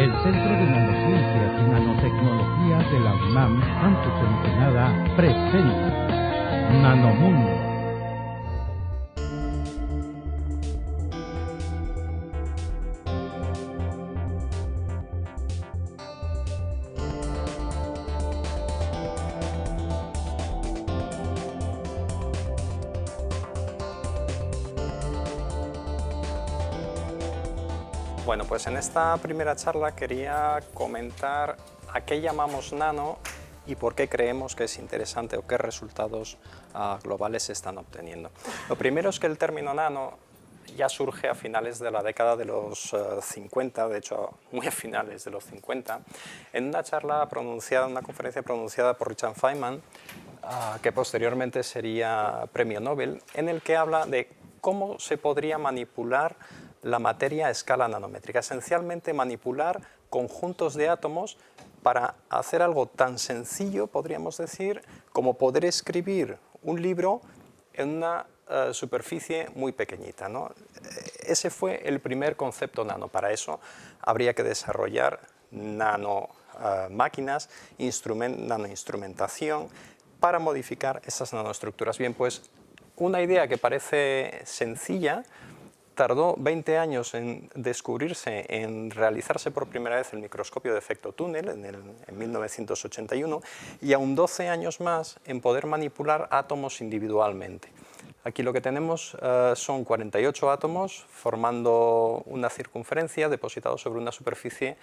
El Centro de Nanociencias y Nanotecnología de la UNAM, antes mencionada, presenta Nanomundo. Bueno, pues en esta primera charla quería comentar a qué llamamos nano y por qué creemos que es interesante o qué resultados globales se están obteniendo. Lo primero es que el término nano ya surge a finales de la década de los 50, de hecho muy a finales de los 50, en una charla pronunciada, una conferencia pronunciada por Richard Feynman, que posteriormente sería premio Nobel, en el que habla de cómo se podría manipular la materia a escala nanométrica, esencialmente manipular conjuntos de átomos para hacer algo tan sencillo, podríamos decir, como poder escribir un libro en una superficie muy pequeñita, ¿no? Ese fue el primer concepto nano. Para eso habría que desarrollar nanomáquinas, nanoinstrumentación, para modificar esas nanoestructuras. Bien, pues una idea que parece sencilla tardó 20 años en descubrirse, en realizarse por primera vez el microscopio de efecto túnel en 1981 y aún 12 años más en poder manipular átomos individualmente. Aquí lo que tenemos son 48 átomos formando una circunferencia depositados sobre una superficie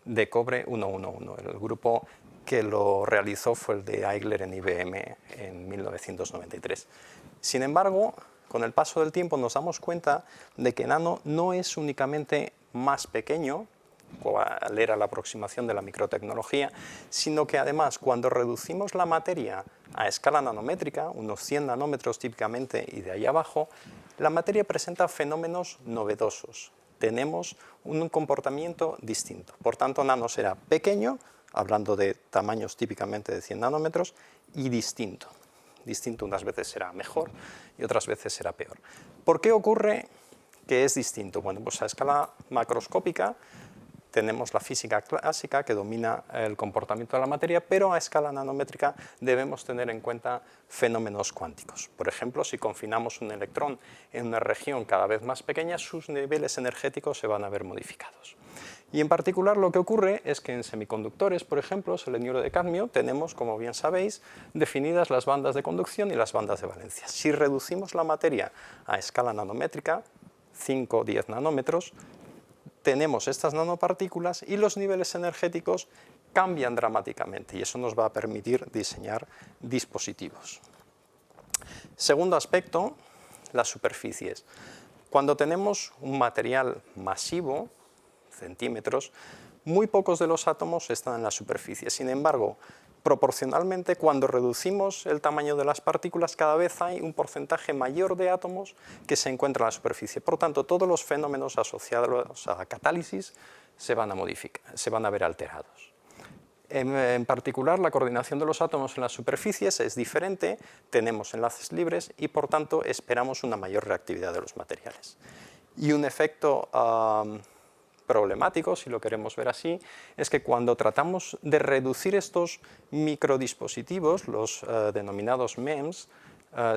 de cobre 111. El grupo que lo realizó fue el de Eigler en IBM en 1993. Sin embargo, con el paso del tiempo nos damos cuenta de que nano no es únicamente más pequeño, cual era la aproximación de la microtecnología, sino que además cuando reducimos la materia a escala nanométrica, unos 100 nanómetros típicamente y de ahí abajo, la materia presenta fenómenos novedosos. Tenemos un comportamiento distinto. Por tanto, nano será pequeño, hablando de tamaños típicamente de 100 nanómetros, y distinto. Distinto unas veces será mejor y otras veces será peor. ¿Por qué ocurre que es distinto? Bueno, pues a escala macroscópica tenemos la física clásica que domina el comportamiento de la materia, pero a escala nanométrica debemos tener en cuenta fenómenos cuánticos. Por ejemplo, si confinamos un electrón en una región cada vez más pequeña, sus niveles energéticos se van a ver modificados. Y en particular lo que ocurre es que en semiconductores, por ejemplo, seleniuro de cadmio, tenemos, como bien sabéis, definidas las bandas de conducción y las bandas de valencia. Si reducimos la materia a escala nanométrica, 5 o 10 nanómetros, tenemos estas nanopartículas y los niveles energéticos cambian dramáticamente y eso nos va a permitir diseñar dispositivos. Segundo aspecto, las superficies. Cuando tenemos un material masivo, centímetros, muy pocos de los átomos están en la superficie. Sin embargo, proporcionalmente, cuando reducimos el tamaño de las partículas, cada vez hay un porcentaje mayor de átomos que se encuentran en la superficie. Por tanto, todos los fenómenos asociados a catálisis se van a modificar, se van a ver alterados. En particular, la coordinación de los átomos en las superficies es diferente, tenemos enlaces libres y, por tanto, esperamos una mayor reactividad de los materiales. Y un efecto problemático, si lo queremos ver así, es que cuando tratamos de reducir estos microdispositivos, los denominados MEMS,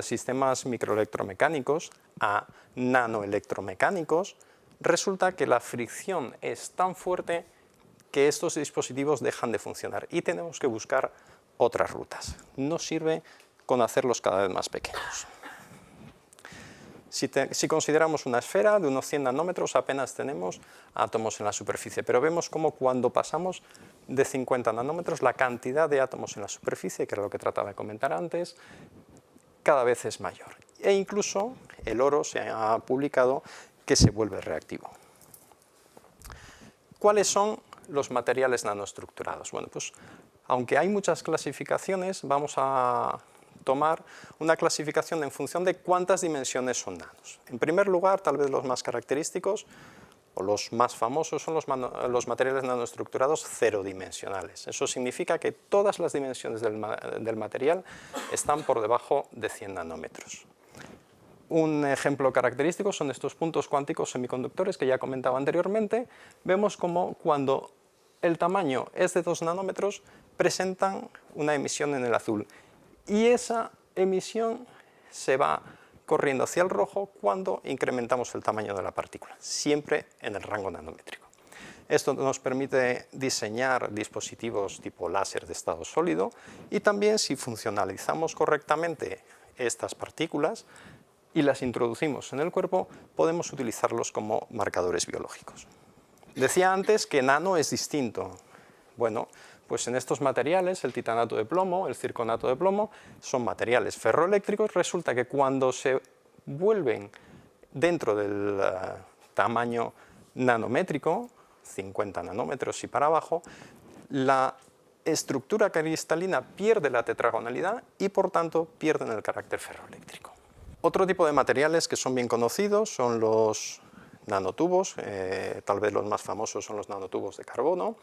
sistemas microelectromecánicos, a nanoelectromecánicos, resulta que la fricción es tan fuerte que estos dispositivos dejan de funcionar y tenemos que buscar otras rutas. No sirve con hacerlos cada vez más pequeños. Si consideramos una esfera de unos 100 nanómetros, apenas tenemos átomos en la superficie, pero vemos como cuando pasamos de 50 nanómetros, la cantidad de átomos en la superficie, que era lo que trataba de comentar antes, cada vez es mayor. E incluso el oro se ha publicado que se vuelve reactivo. ¿Cuáles son los materiales nanoestructurados? Bueno, pues aunque hay muchas clasificaciones, vamos a tomar una clasificación en función de cuántas dimensiones son nanos. En primer lugar, tal vez los más característicos o los más famosos son los materiales nanoestructurados cerodimensionales. Eso significa que todas las dimensiones del material están por debajo de 100 nanómetros. Un ejemplo característico son estos puntos cuánticos semiconductores que ya comentaba anteriormente. Vemos como cuando el tamaño es de 2 nanómetros, presentan una emisión en el azul. Y esa emisión se va corriendo hacia el rojo cuando incrementamos el tamaño de la partícula, siempre en el rango nanométrico. Esto nos permite diseñar dispositivos tipo láser de estado sólido y también, si funcionalizamos correctamente estas partículas y las introducimos en el cuerpo, podemos utilizarlos como marcadores biológicos. Decía antes que nano es distinto. Bueno, pues en estos materiales, el titanato de plomo, el circonato de plomo, son materiales ferroeléctricos. Resulta que cuando se vuelven dentro del tamaño nanométrico, 50 nanómetros y para abajo, la estructura cristalina pierde la tetragonalidad y por tanto pierden el carácter ferroeléctrico. Otro tipo de materiales que son bien conocidos son los nanotubos, tal vez los más famosos son los nanotubos de carbono,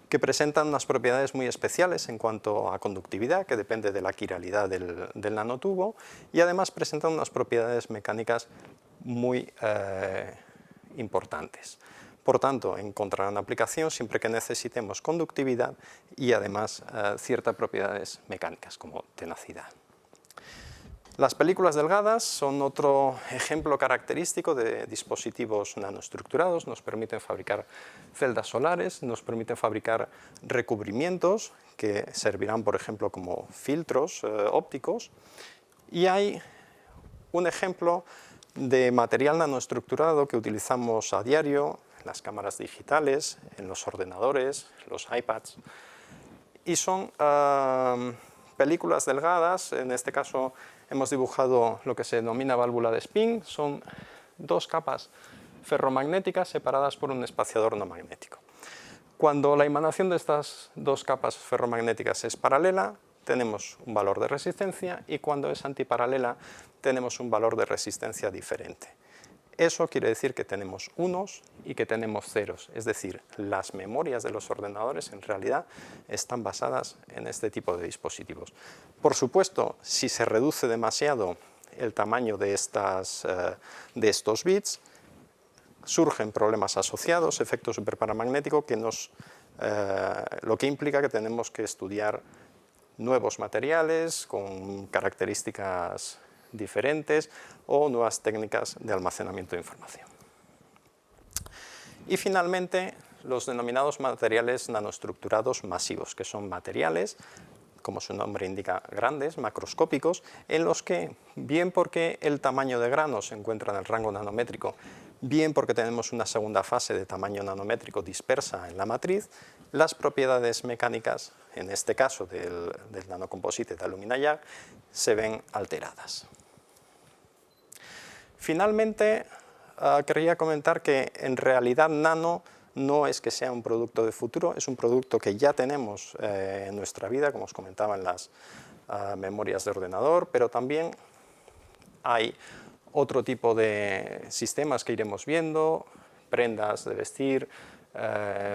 que presentan unas propiedades muy especiales en cuanto a conductividad, que depende de la quiralidad del nanotubo, y además presentan unas propiedades mecánicas muy importantes. Por tanto, encontrarán aplicación siempre que necesitemos conductividad y además ciertas propiedades mecánicas como tenacidad. Las películas delgadas son otro ejemplo característico de dispositivos nanoestructurados. Nos permiten fabricar celdas solares, nos permiten fabricar recubrimientos que servirán, por ejemplo, como filtros ópticos. Y hay un ejemplo de material nanoestructurado que utilizamos a diario en las cámaras digitales, en los ordenadores, los iPads, y son películas delgadas. En este caso hemos dibujado lo que se denomina válvula de spin. Son dos capas ferromagnéticas separadas por un espaciador no magnético. Cuando la emanación de estas dos capas ferromagnéticas es paralela, tenemos un valor de resistencia, y cuando es antiparalela tenemos un valor de resistencia diferente. Eso quiere decir que tenemos unos y que tenemos ceros, es decir, las memorias de los ordenadores en realidad están basadas en este tipo de dispositivos. Por supuesto, si se reduce demasiado el tamaño de estos bits, surgen problemas asociados, efecto superparamagnético, lo que implica que tenemos que estudiar nuevos materiales con características diferentes o nuevas técnicas de almacenamiento de información. Y finalmente, los denominados materiales nanoestructurados masivos, que son materiales, como su nombre indica, grandes, macroscópicos, en los que, bien porque el tamaño de grano se encuentra en el rango nanométrico, bien porque tenemos una segunda fase de tamaño nanométrico dispersa en la matriz, las propiedades mecánicas, en este caso del nanocomposite de alumina-YAG, se ven alteradas. Finalmente, quería comentar que en realidad nano no es que sea un producto de futuro, es un producto que ya tenemos en nuestra vida, como os comentaba en las memorias de ordenador, pero también hay otro tipo de sistemas que iremos viendo, prendas de vestir,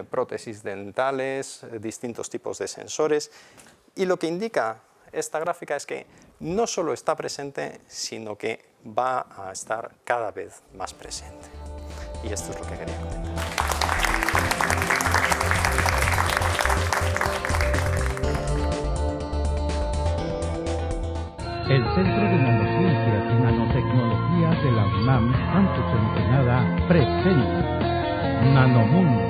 prótesis dentales, distintos tipos de sensores, y lo que indica esta gráfica es que no solo está presente, sino que va a estar cada vez más presente. Y esto es lo que quería comentar. El Centro de Nanociencias y Nanotecnología de la UNAM, Campus Ensenada, presenta Nanomundo.